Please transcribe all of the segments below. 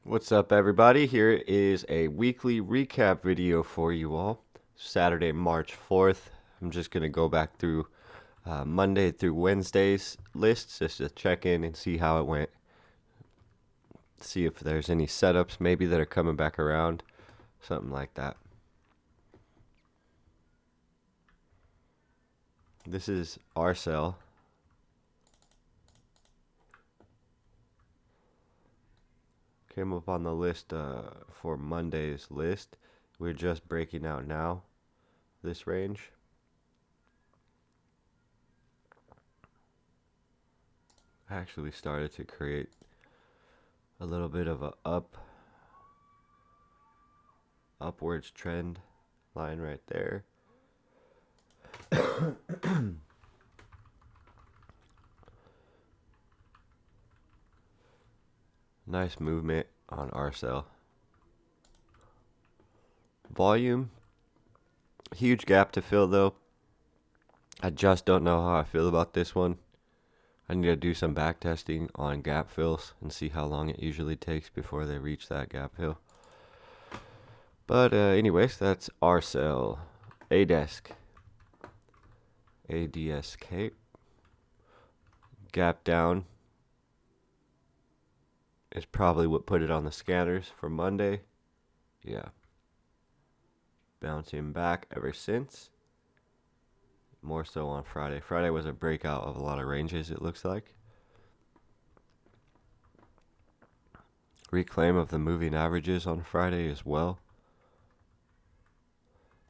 What's up, everybody? Here is a weekly recap video for you all. Saturday, March 4th. I'm just going to go back through Monday through Wednesday's lists just to check in and see how it went. See if there's any setups maybe that are coming back around. Something like that. This is Arcel. Came up on the list for Monday's list. We're just breaking out now this range. I actually started to create a little bit of a upwards trend line right there. Nice movement on Arcel. Volume, huge gap to fill though. I just don't know how I feel about this one. I need to do some back testing on gap fills and see how long it usually takes before they reach that gap fill. But anyways, that's Arcel. ADESK. ADSK. Gap down is probably what put it on the scanners for Monday. Yeah. Bouncing back ever since. More so on Friday. Friday was a breakout of a lot of ranges, it looks like. Reclaim of the moving averages on Friday as well.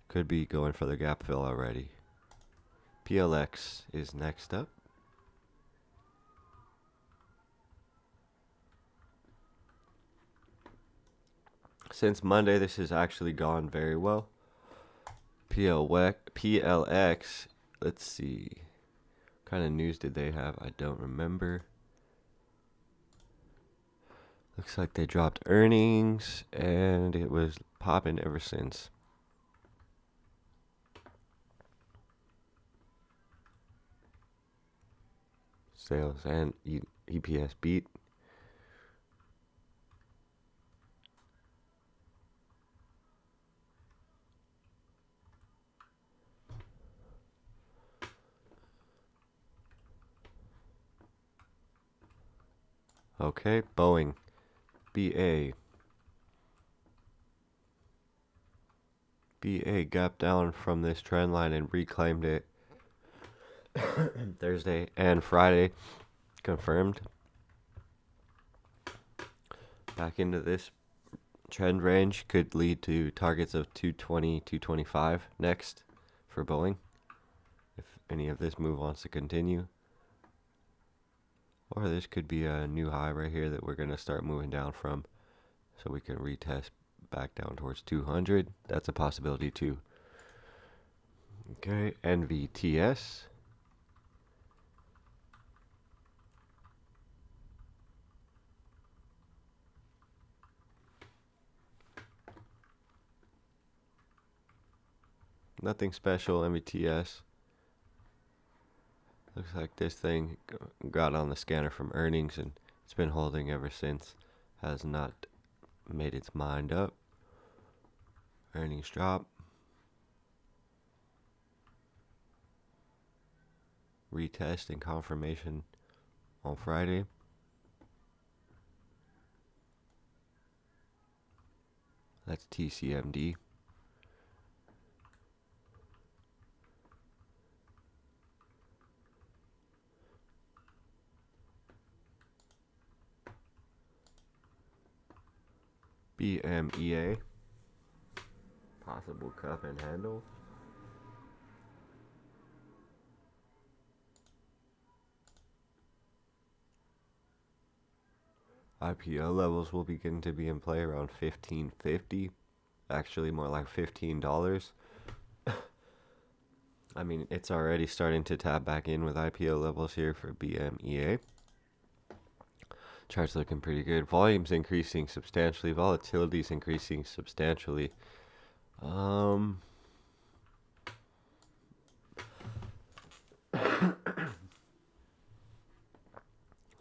Could be going for the gap fill already. PLX is next up. Since Monday, this has actually gone very well. PLX, let's see. What kind of news did they have? I don't remember. Looks like they dropped earnings, and it was popping ever since. Sales and EPS beat. Okay, Boeing. BA. BA gapped down from this trend line and reclaimed it Thursday and Friday. Confirmed. Back into this trend range could lead to targets of 220, 225 next for Boeing. If any of this move wants to continue. Or this could be a new high right here that we're going to start moving down from. So we can retest back down towards 200. That's a possibility too. Okay, NVTS. Nothing special, NVTS. Looks like this thing got on the scanner from earnings and it's been holding ever since. Has not made its mind up. Earnings drop. Retest and confirmation on Friday. That's TCMD. BMEA. Possible cup and handle. IPO levels will begin to be in play around 15.50. Actually, more like $15. I mean, it's already starting to tap back in with IPO levels here for BMEA. Chart's looking pretty good. Volume's increasing substantially. Volatility's increasing substantially. I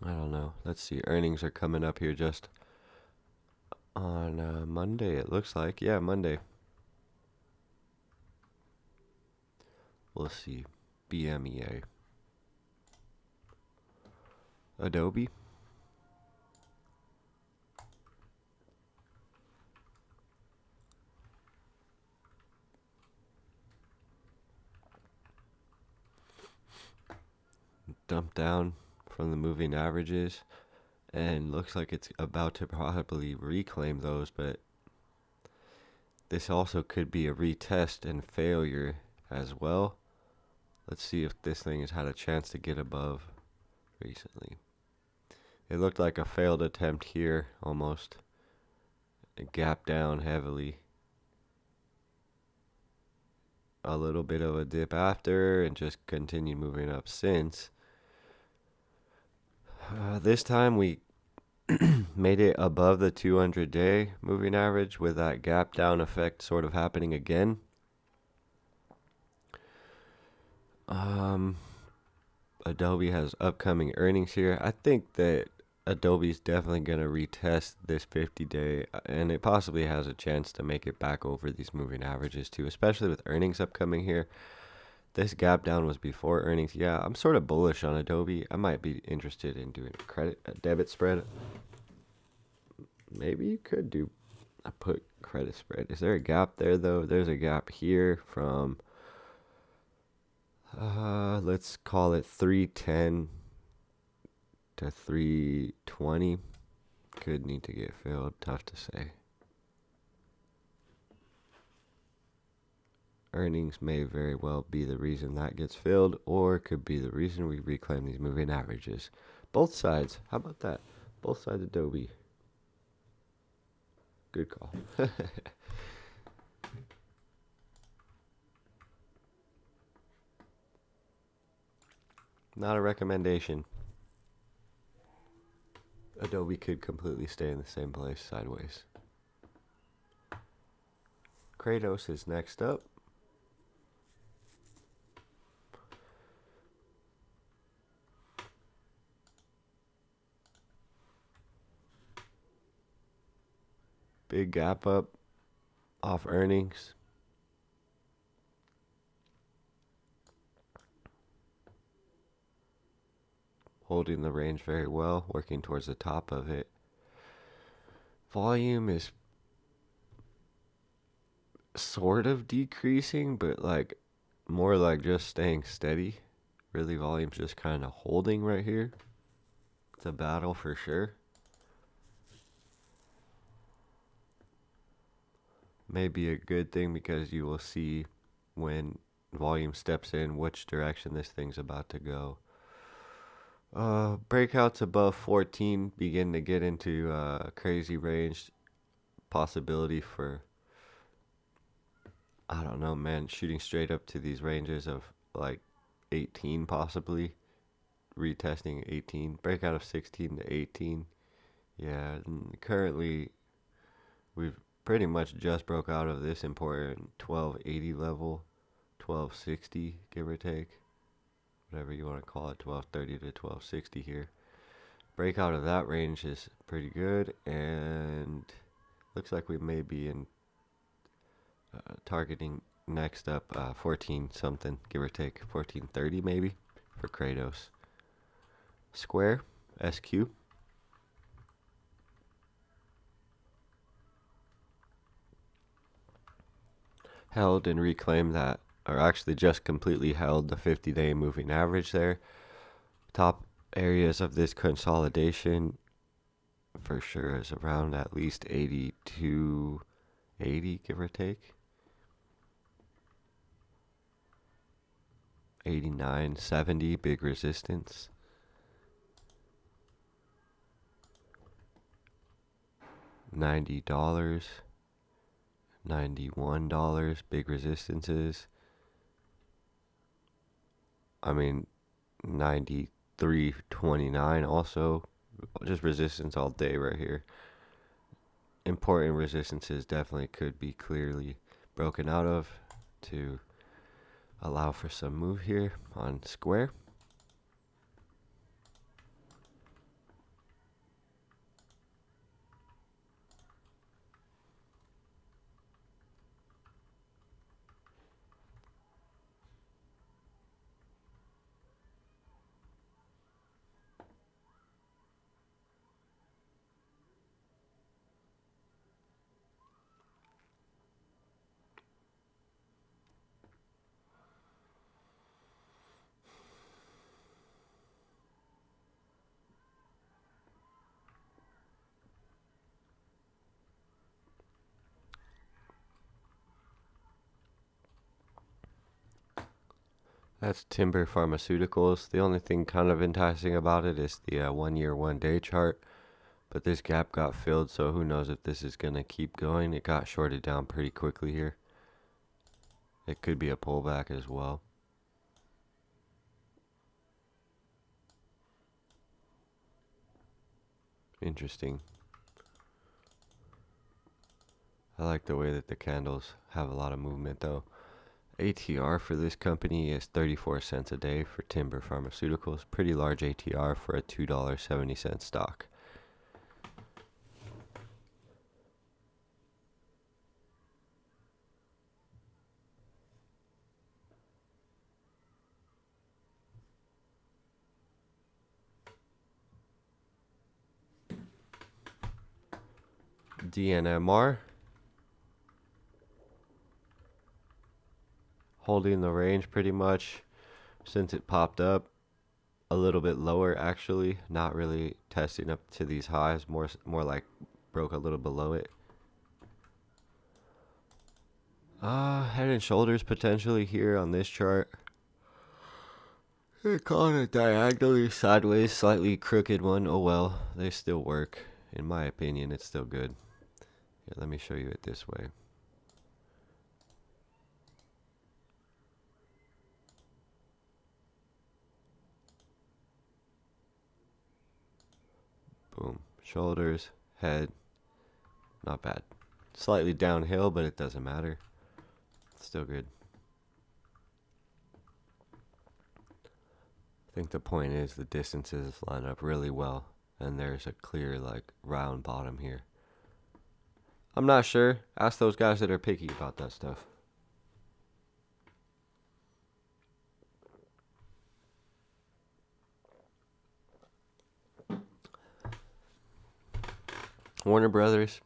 don't know. Let's see. Earnings are coming up here just on Monday, it looks like. Yeah, Monday. We'll see. BMEA. Adobe. Dumped down from the moving averages. And looks like it's about to probably reclaim those, but this also could be a retest and failure as well. Let's see if this thing has had a chance to get above recently. It looked like a failed attempt here, almost. It gapped down heavily. A little bit of a dip after, and just continued moving up since. This time we made it above the 200-day moving average with that gap down effect sort of happening again. Adobe has upcoming earnings here. I think that Adobe's definitely going to retest this 50-day, and it possibly has a chance to make it back over these moving averages too, especially with earnings upcoming here. This gap down was before earnings. Yeah, I'm sort of bullish on Adobe. I might be interested in doing a debit spread. Maybe you could do a put credit spread. Is there a gap there though? There's a gap here from let's call it 310 to 320. Could need to get filled. Tough to say. Earnings may very well be the reason that gets filled, or could be the reason we reclaim these moving averages. Both sides. How about that? Both sides Adobe. Good call. Not a recommendation. Adobe could completely stay in the same place sideways. Kratos is next up. Big gap up off earnings. Holding the range very well, working towards the top of it. Volume is sort of decreasing, but like more like just staying steady. Really, volume's just kind of holding right here. It's a battle for sure. Maybe a good thing because you will see when volume steps in which direction this thing's about to go. Breakouts above 14 begin to get into crazy range. Possibility for, I don't know, man, shooting straight up to these ranges of like 18 possibly. Retesting 18. Breakout of 16 to 18. Yeah, currently we've pretty much just broke out of this important 1280 level. 1260, give or take. Whatever you want to call it, 1230 to 1260 here. Breakout of that range is pretty good, and looks like we may be in targeting next up 14 something, give or take 1430 maybe for Kratos. Square, SQ. Held and reclaimed that, or actually just completely held the 50-day moving average there. Top areas of this consolidation for sure is around at least 82.80, give or take. 89.70, big resistance. $90, $91, big resistances. I mean, 93.29 also, just resistance all day right here. Important resistances definitely could be clearly broken out of to allow for some move here on square. That's Timber Pharmaceuticals. The only thing kind of enticing about it is the 1 year, 1 day chart. But this gap got filled, so who knows if this is going to keep going. It got shorted down pretty quickly here. It could be a pullback as well. Interesting. I like the way that the candles have a lot of movement though. ATR for this company is 34 cents a day for Timber Pharmaceuticals. Pretty large ATR for a $2.70 stock. DNMR holding the range pretty much since it popped up. A little bit lower actually, not really testing up to these highs, more like broke a little below it. Head and shoulders potentially here on this chart. They're calling it diagonally sideways, slightly crooked one. Oh well, they still work. In my opinion, it's still good. Here, let me show you it this way. Boom. Shoulders, head. Not bad. Slightly downhill, but it doesn't matter. Still good. I think the point is the distances line up really well, and there's a clear, like, round bottom here. I'm not sure. Ask those guys that are picky about that stuff. Warner Brothers,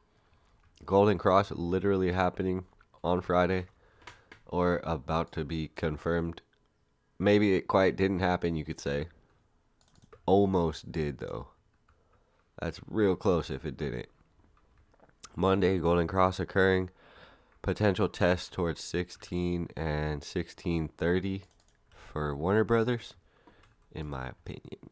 Golden Cross literally happening on Friday, or about to be confirmed. Maybe it quite didn't happen, you could say. Almost did, though. That's real close if it didn't. Monday, Golden Cross occurring. Potential test towards 16 and 1630 for Warner Brothers, in my opinion.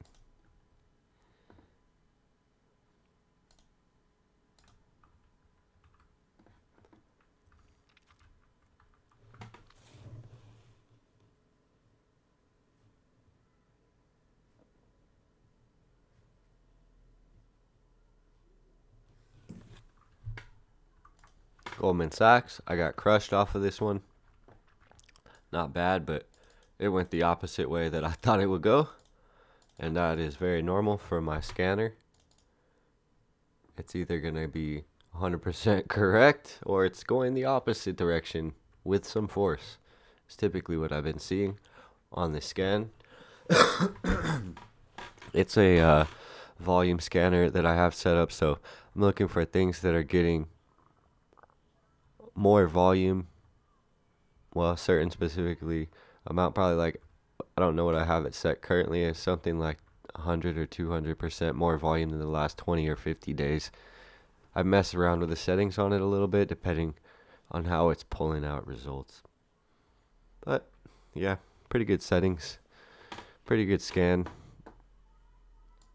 Goldman Sachs, I got crushed off of this one. Not bad, but it went the opposite way that I thought it would go. And that is very normal for my scanner. It's either going to be 100% correct or it's going the opposite direction with some force. It's typically what I've been seeing on the scan. It's a volume scanner that I have set up, so I'm looking for things that are getting more volume. Well, certain specifically amount, probably like, I don't know what I have it set currently, is something like 100 or 200% more volume than the last 20 or 50 days. I mess around with the settings on it a little bit depending on how it's pulling out results. But yeah, pretty good settings. Pretty good scan.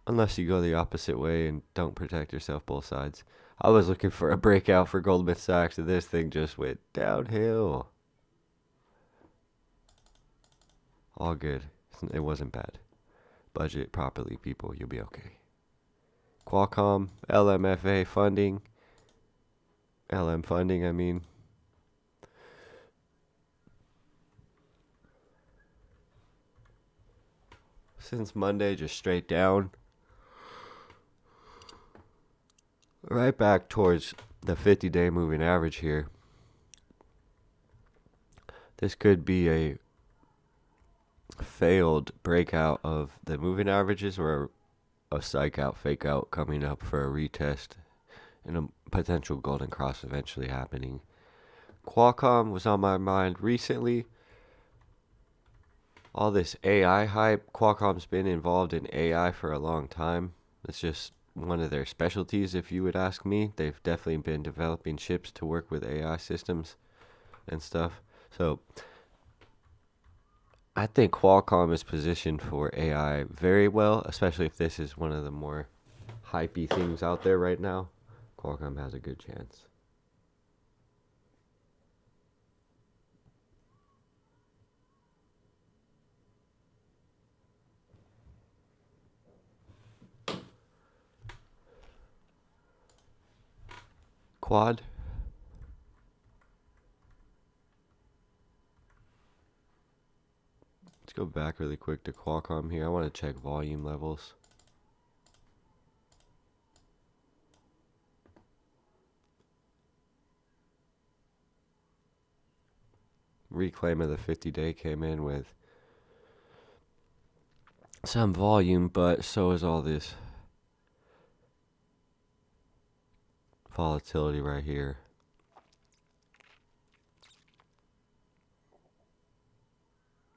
Unless you go the opposite way and don't protect yourself both sides. I was looking for a breakout for Goldman Sachs and this thing just went downhill. All good. It wasn't bad. Budget properly, people. You'll be okay. Qualcomm, LMFA funding. LM funding, I mean. Since Monday, just straight down. Right back towards the 50-day moving average here. This could be a failed breakout of the moving averages or a psych out, fake out coming up for a retest and a potential golden cross eventually happening. Qualcomm was on my mind recently. All this AI hype. Qualcomm's been involved in AI for a long time. It's just one of their specialties, if you would ask me. They've definitely been developing chips to work with AI systems and stuff. So I think Qualcomm is positioned for AI very well, especially if this is one of the more hypey things out there right now. Qualcomm has a good chance. Quad. Let's go back really quick to Qualcomm here. I want to check volume levels. Reclaim of the 50-day came in with some volume, but so is all this volatility right here.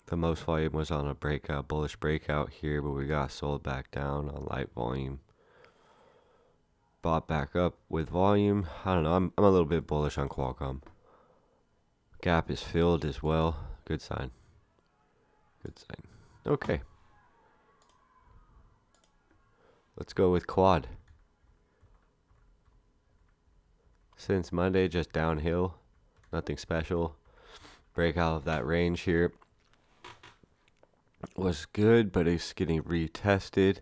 The most volume was on a breakout, bullish breakout here, but we got sold back down on light volume. Bought back up with volume. I don't know. I'm a little bit bullish on Qualcomm. Gap is filled as well. Good sign. Good sign. Okay. Let's go with Quad. Since Monday, just downhill. Nothing special. Breakout of that range here was good, but it's getting retested.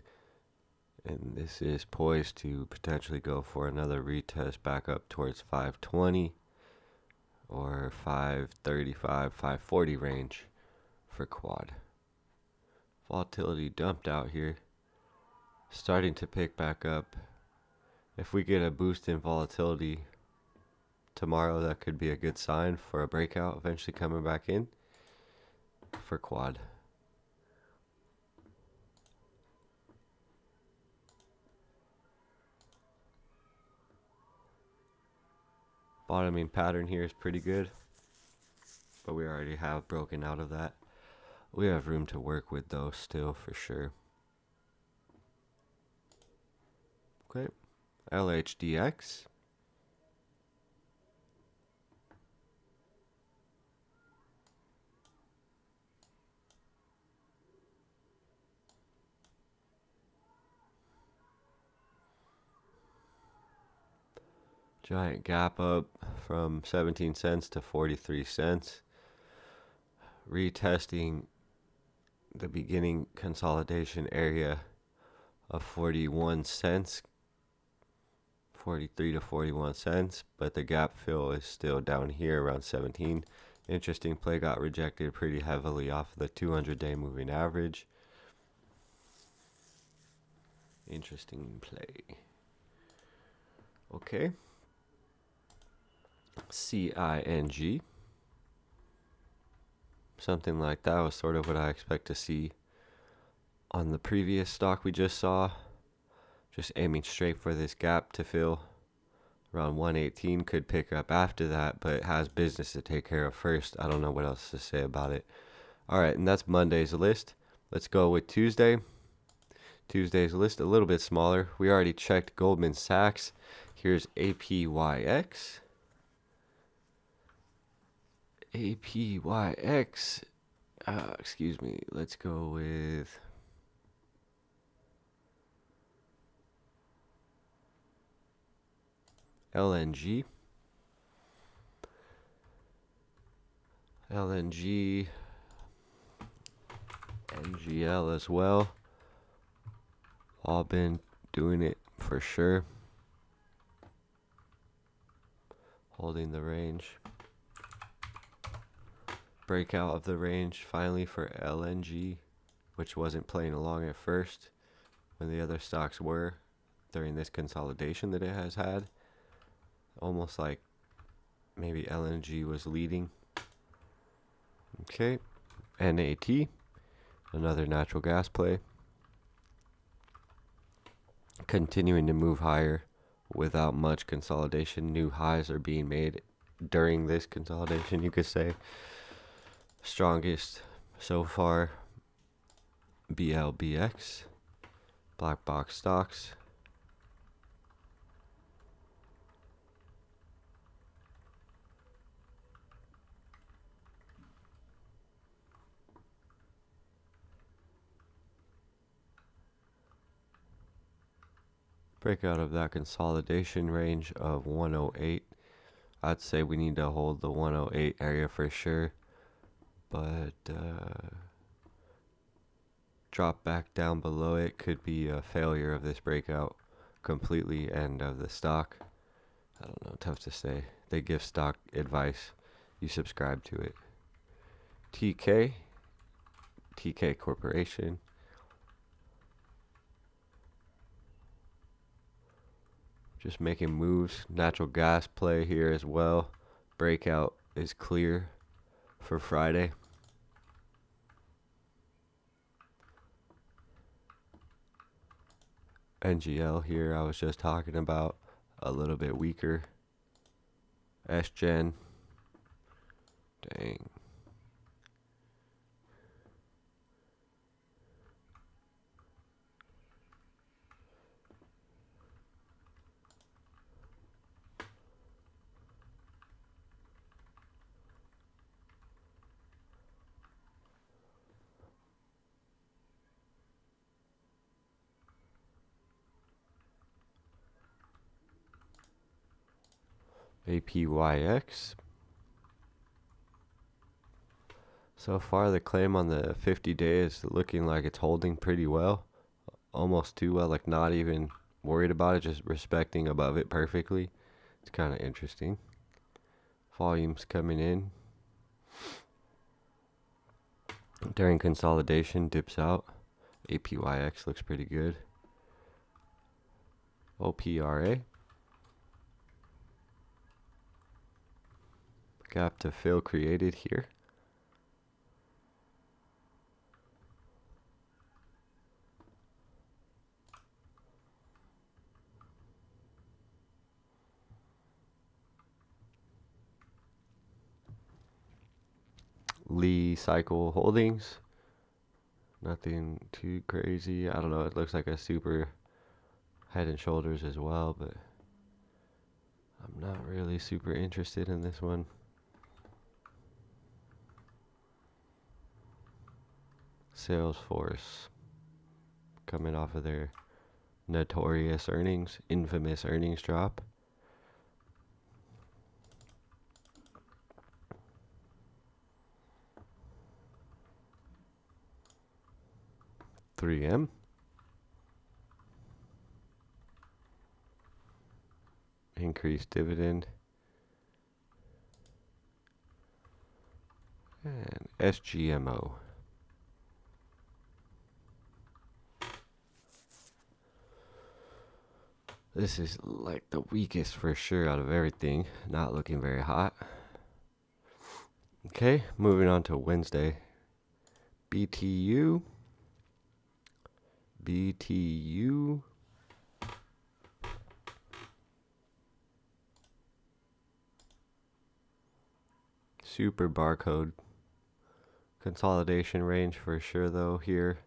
And this is poised to potentially go for another retest back up towards 520 or 535, 540 range for Quad. Volatility dumped out here. Starting to pick back up. If we get a boost in volatility tomorrow, that could be a good sign for a breakout eventually coming back in for Quad. Bottoming pattern here is pretty good, but we already have broken out of that. We have room to work with though still for sure. Okay, LHDX. Giant gap up from 17 cents to 43 cents. Retesting the beginning consolidation area of 41 cents. 43 to 41 cents, but the gap fill is still down here around 17. Interesting play, got rejected pretty heavily off the 200-day moving average. Interesting play. Okay. CING. Something like that was sort of what I expect to see on the previous stock we just saw. Just aiming straight for this gap to fill. Around 118 could pick up after that, but it has business to take care of first. I don't know what else to say about it. Alright, and that's Monday's list. Let's go with Tuesday. Tuesday's list a little bit smaller. We already checked Goldman Sachs. Here's APYX. APYX. Excuse me. Let's go with LNG. LNG. NGL as well. All been doing it for sure. Holding the range. Breakout of the range finally for LNG, which wasn't playing along at first when the other stocks were during this consolidation that it has had. Almost like maybe LNG was leading. Okay, NAT, another natural gas play. Continuing to move higher without much consolidation. New highs are being made during this consolidation, you could say. Strongest so far, BLBX, black box stocks. Breakout of that consolidation range of 108. I'd say we need to hold the 108 area for sure, but drop back down below it could be a failure of this breakout completely and of the stock. I don't know, tough to say. They give stock advice. You subscribe to it. TK Corporation. Just making moves. Natural gas play here as well. Breakout is clear for Friday. NGL here I was just talking about, a little bit weaker. SGen. Dang. APYX. So far the claim on the 50-day is looking like it's holding pretty well. Almost too well, like not even worried about it, just respecting above it perfectly. It's kind of interesting. Volumes coming in. During consolidation, dips out. APYX looks pretty good. OPRA. Gap to fill created here. Lee Cycle Holdings. Nothing too crazy. I don't know. It looks like a super Head and Shoulders as well, but I'm not really super interested in this one. Salesforce. Coming off of their notorious earnings, infamous earnings drop. $3M. Increased dividend. And SGMO. This is like the weakest for sure out of everything. Not looking very hot. Okay, moving on to Wednesday. BTU. Super barcode. Consolidation range for sure though here.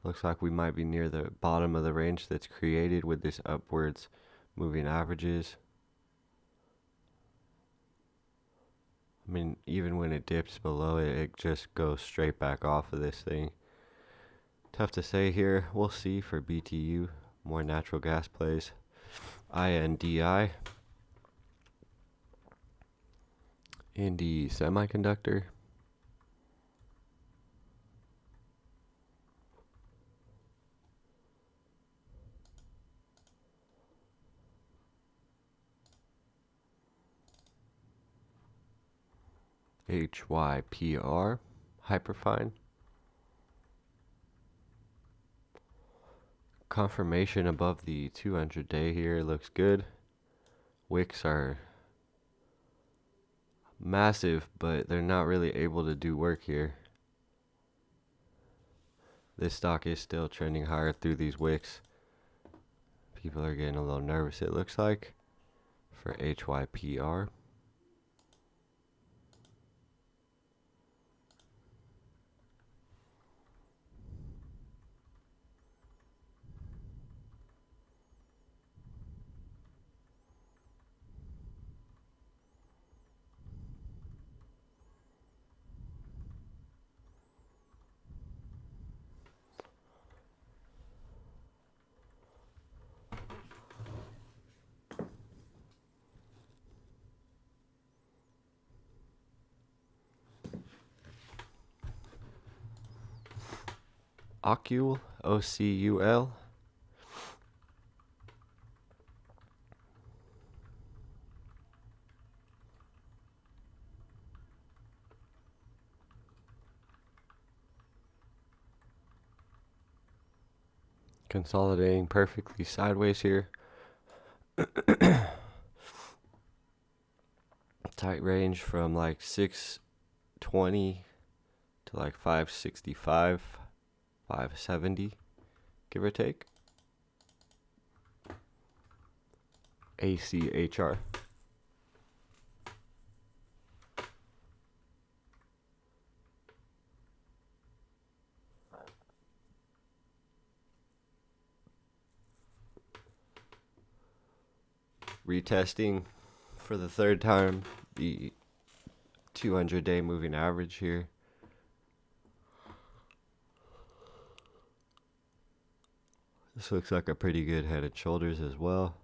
Looks like we might be near the bottom of the range that's created with this upwards moving averages. I mean, even when it dips below it, it just goes straight back off of this thing. Tough to say here. We'll see for BTU. More natural gas plays. INDI. Indie Semiconductor. HYPR. Hyperfine. Confirmation above the 200-day here looks good. Wicks are massive, but they're not really able to do work here. This stock is still trending higher through these wicks. People are getting a little nervous, it looks like, for HYPR. Ocul, OCUL. Consolidating perfectly sideways here. Tight range from like 620 to like 565, 570, give or take. ACHR. Retesting for the third time the 200-day moving average here. This looks like a pretty good head and shoulders as well.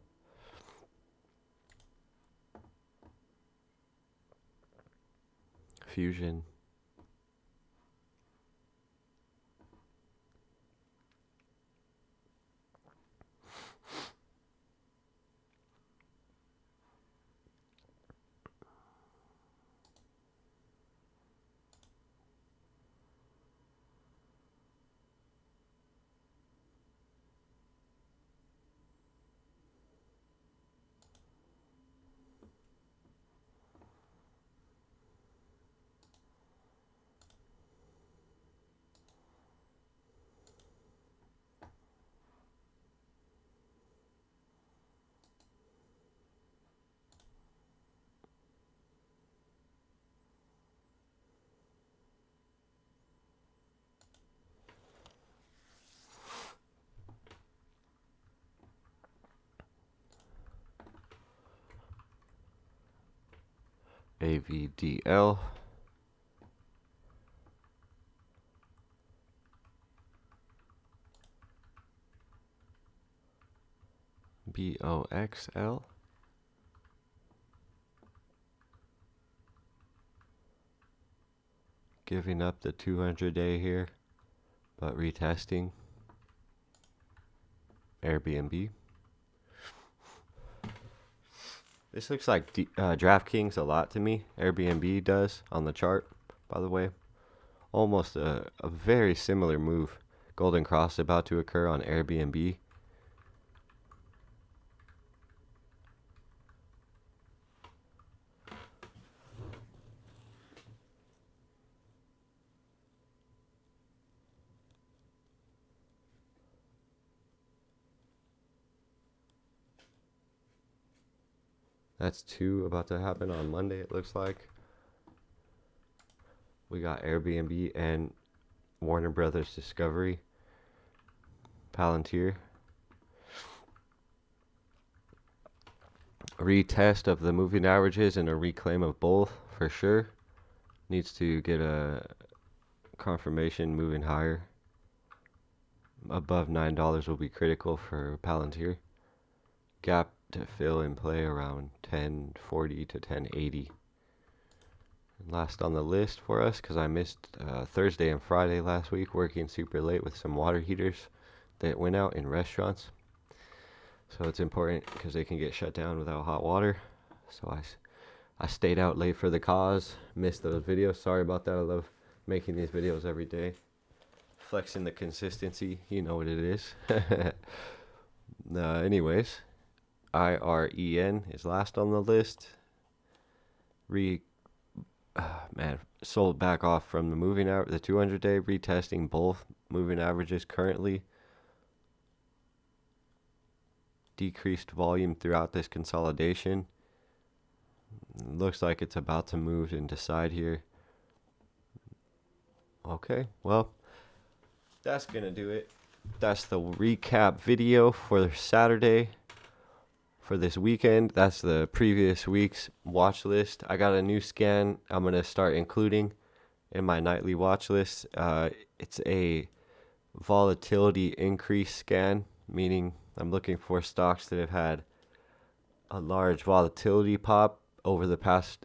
Fusion. AVDL. BOXL. Giving up the 200-day here, but retesting. Airbnb. This looks like DraftKings a lot to me. Airbnb does on the chart, by the way. Almost a very similar move. Golden cross about to occur on Airbnb. That's two about to happen on Monday, it looks like. We got Airbnb and Warner Brothers Discovery. Palantir. Retest of the moving averages and a reclaim of both for sure. Needs to get a confirmation moving higher. Above $9 will be critical for Palantir. Gap to fill in play around 1040 to 1080. Last on the list for us, because I missed Thursday and Friday last week working super late with some water heaters that went out in restaurants. So it's important because they can get shut down without hot water. So I stayed out late for the cause, missed those videos. Sorry about that. I love making these videos every day. Flexing the consistency, you know what it is. Anyways, IREN is last on the list. Sold back off from the moving average, the 200-day, retesting both moving averages currently. Decreased volume throughout this consolidation. Looks like it's about to move and decide here. Okay, well, that's gonna do it. That's the recap video for Saturday. For this weekend, that's the previous week's watch list. I got a new scan I'm going to start including in my nightly watch list. It's a volatility increase scan, meaning I'm looking for stocks that have had a large volatility pop over the past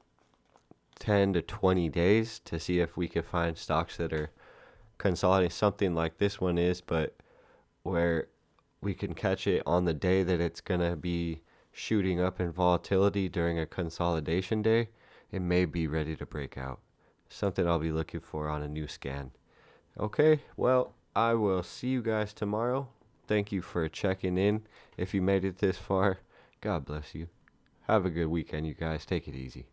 10 to 20 days to see if we can find stocks that are consolidate something like this one is, but where we can catch it on the day that it's going to be shooting up in volatility during a consolidation day, it may be ready to break out. Something I'll be looking for on a new scan. Okay, well, I will see you guys tomorrow. Thank you for checking in. If you made it this far, God bless you. Have a good weekend, you guys. Take it easy.